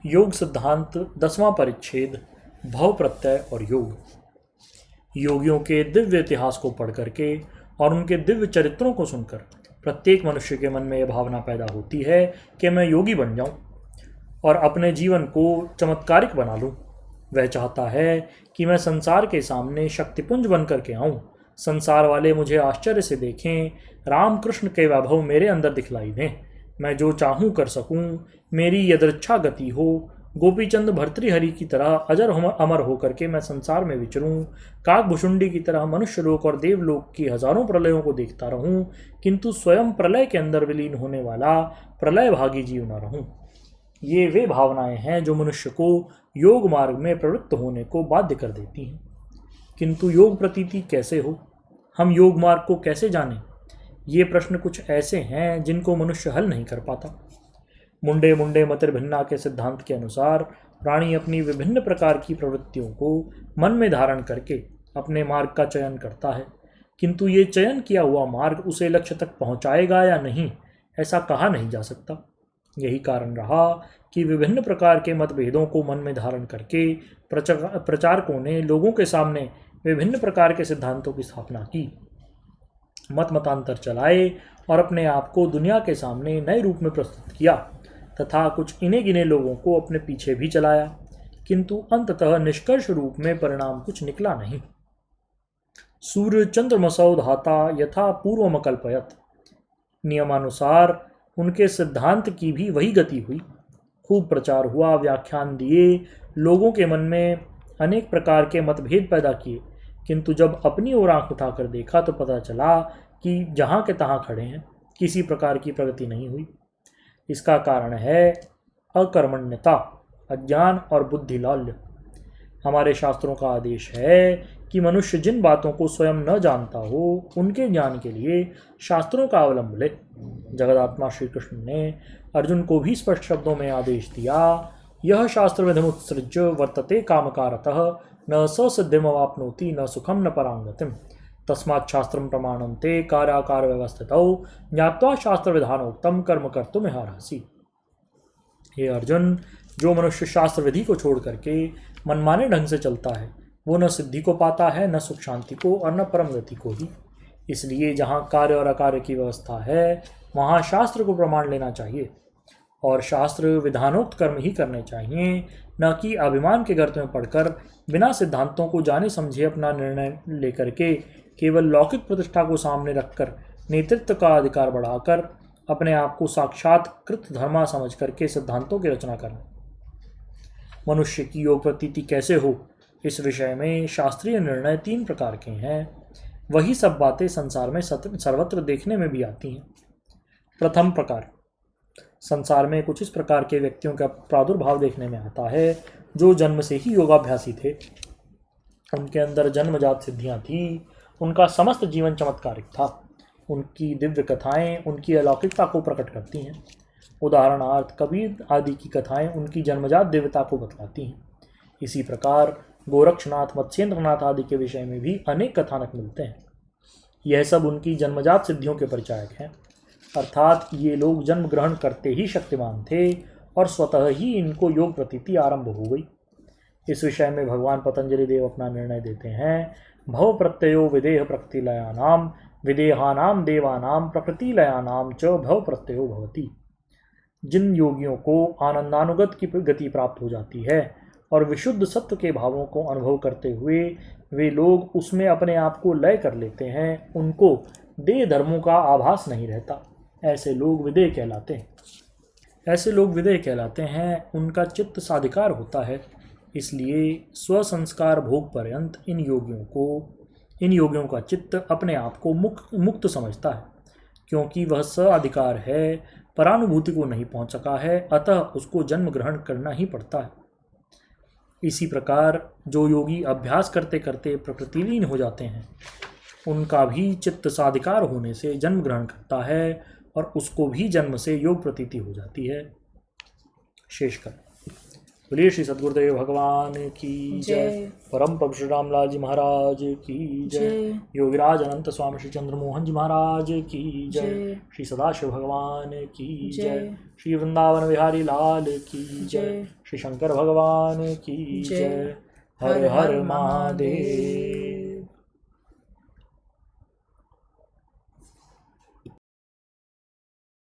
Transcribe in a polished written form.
योग सिद्धांत 10वां परिच्छेद भव प्रत्यय और योग। योगियों के दिव्य इतिहास को पढ़ करके और उनके दिव्य चरित्रों को सुनकर प्रत्येक मनुष्य के मन में यह भावना पैदा होती है कि मैं योगी बन जाऊं और अपने जीवन को चमत्कारिक बना लूं। वह चाहता है कि मैं संसार के सामने शक्तिपुंज बन करके आऊं, संसार वाले मुझे आश्चर्य से देखें, रामकृष्ण के वैभव मेरे अंदर दिखलाई दें, मैं जो चाहूं कर सकूं, मेरी यदृच्छा गति हो, गोपीचंद भर्तृहरि की तरह अजर अमर होकर के मैं संसार में विचरूं, काकभुषुंडी की तरह मनुष्यलोक और देवलोक की हजारों प्रलयों को देखता रहूं, किंतु स्वयं प्रलय के अंदर विलीन होने वाला प्रलय भागी जीव न रहूं। ये वे भावनाएं हैं जो मनुष्य को योग मार्ग में प्रवृत्त होने को बाध्य कर देती हैं। किंतु योग प्रतीति कैसे हो, हम योग मार्ग को कैसे जानें? ये प्रश्न कुछ ऐसे हैं जिनको मनुष्य हल नहीं कर पाता। मुंडे मुंडे मतिर्भिन्ना के सिद्धांत के अनुसार प्राणी अपनी विभिन्न प्रकार की प्रवृत्तियों को मन में धारण करके अपने मार्ग का चयन करता है, किंतु ये चयन किया हुआ मार्ग उसे लक्ष्य तक पहुंचाएगा या नहीं, ऐसा कहा नहीं जा सकता। यही कारण रहा कि विभिन्न प्रकार के मतभेदों को मन में धारण करके प्रचारकों ने लोगों के सामने विभिन्न प्रकार के सिद्धांतों की स्थापना की, मतांतर चलाए और अपने आप को दुनिया के सामने नए रूप में प्रस्तुत किया तथा कुछ इने गिने लोगों को अपने पीछे भी चलाया, किंतु अंततः निष्कर्ष रूप में परिणाम कुछ निकला नहीं। सूर्य चंद्रमसौ धाता यथा पूर्वमकल्पयत, नियमानुसार उनके सिद्धांत की भी वही गति हुई। खूब प्रचार हुआ, व्याख्यान दिए, लोगों के मन में अनेक प्रकार के मतभेद पैदा किए, किंतु जब अपनी ओर आंख उठाकर देखा तो पता चला कि जहाँ के तहाँ खड़े हैं, किसी प्रकार की प्रगति नहीं हुई। इसका कारण है अकर्मण्यता, अज्ञान और बुद्धिलाल्य। हमारे शास्त्रों का आदेश है कि मनुष्य जिन बातों को स्वयं न जानता हो उनके ज्ञान के लिए शास्त्रों का अवलंब ले। जगदात्मा श्री कृष्ण ने अर्जुन को भी स्पष्ट शब्दों में आदेश दिया, यह शास्त्र विधिमुत्सृज्य वर्तते कामकारतः न ससिद्धिमवाप्नोति न सुखम न परांगतिम तस्मात् शास्त्रम प्रमाणन्ते कार्याकार व्यवस्थितौ ज्ञात्वा शास्त्र विधानोक्तम कर्म कर्तुमिहार्हसि। हे अर्जुन, जो मनुष्य शास्त्र विधि को छोड़ करके मनमाने ढंग से चलता है वो न सिद्धि को पाता है, न सुख शांति को और न परम गति को ही। इसलिए जहाँ कार्य और अकार्य की व्यवस्था है वहाँ शास्त्र को प्रमाण लेना चाहिए और शास्त्र विधानोक्त कर्म ही करने चाहिए, न कि अभिमान के गर्त में पढ़कर बिना सिद्धांतों को जाने समझे अपना निर्णय लेकर के केवल लौकिक प्रतिष्ठा को सामने रखकर नेतृत्व का अधिकार बढ़ाकर अपने आप को साक्षात कृत धर्मा समझ करके सिद्धांतों की रचना करना। मनुष्य की योग प्रतीति कैसे हो, इस विषय में शास्त्रीय निर्णय 3 प्रकार के हैं। वही सब बातें संसार में सर्वत्र देखने में भी आती हैं। प्रथम प्रकार, संसार में कुछ इस प्रकार के व्यक्तियों का प्रादुर्भाव देखने में आता है जो जन्म से ही योगाभ्यासी थे। उनके अंदर जन्मजात सिद्धियां थी, उनका समस्त जीवन चमत्कारिक था। उनकी दिव्य कथाएं उनकी अलौकिकता को प्रकट करती हैं। उदाहरणार्थ कबीर आदि की कथाएं उनकी जन्मजात दिव्यता को बतलाती हैं। इसी प्रकार गोरक्षनाथ, मत्स्येंद्रनाथ आदि के विषय में भी अनेक कथानक मिलते हैं। यह सब उनकी जन्मजात सिद्धियों के परिचायक हैं, अर्थात ये लोग जन्म ग्रहण करते ही शक्तिमान थे और स्वतः ही इनको योग प्रतीति आरंभ हो गई। इस विषय में भगवान पतंजलि देव अपना निर्णय देते हैं, भव प्रत्ययो विदेह प्रकृतिलयानाम विदेहानाम देवानाम प्रकृतिलयानाम च भव प्रत्ययो भवति। जिन योगियों को आनंदानुगत की गति प्राप्त हो जाती है और विशुद्ध सत्व के भावों को अनुभव करते हुए वे लोग उसमें अपने आप को लय कर लेते हैं, उनको देह धर्मों का आभास नहीं रहता। ऐसे लोग विदेह कहलाते हैं। उनका चित्त साधिकार होता है। इसलिए स्वसंस्कार भोग पर्यंत इन योगियों का चित्त अपने आप को मुक्त समझता है, क्योंकि वह स्वाधिकार है, परानुभूति को नहीं पहुंच सका है, अतः उसको जन्म ग्रहण करना ही पड़ता है। इसी प्रकार जो योगी अभ्यास करते करते प्रकृतिलीन हो जाते हैं उनका भी चित्त साधिकार होने से जन्म ग्रहण करता है और उसको भी जन्म से योग प्रतीति हो जाती है। शेषकर बोलिए श्री सद्गुरुदेव भगवान की जय। परम पवित्र श्री रामलाल जी महाराज की जय। योगीराज अनंत स्वामी श्री चंद्रमोहन जी महाराज की जय। श्री सदाशिव भगवान की जय। श्री वृंदावन बिहारी लाल की जय। श्री शंकर भगवान की जय। हर हर महादेव।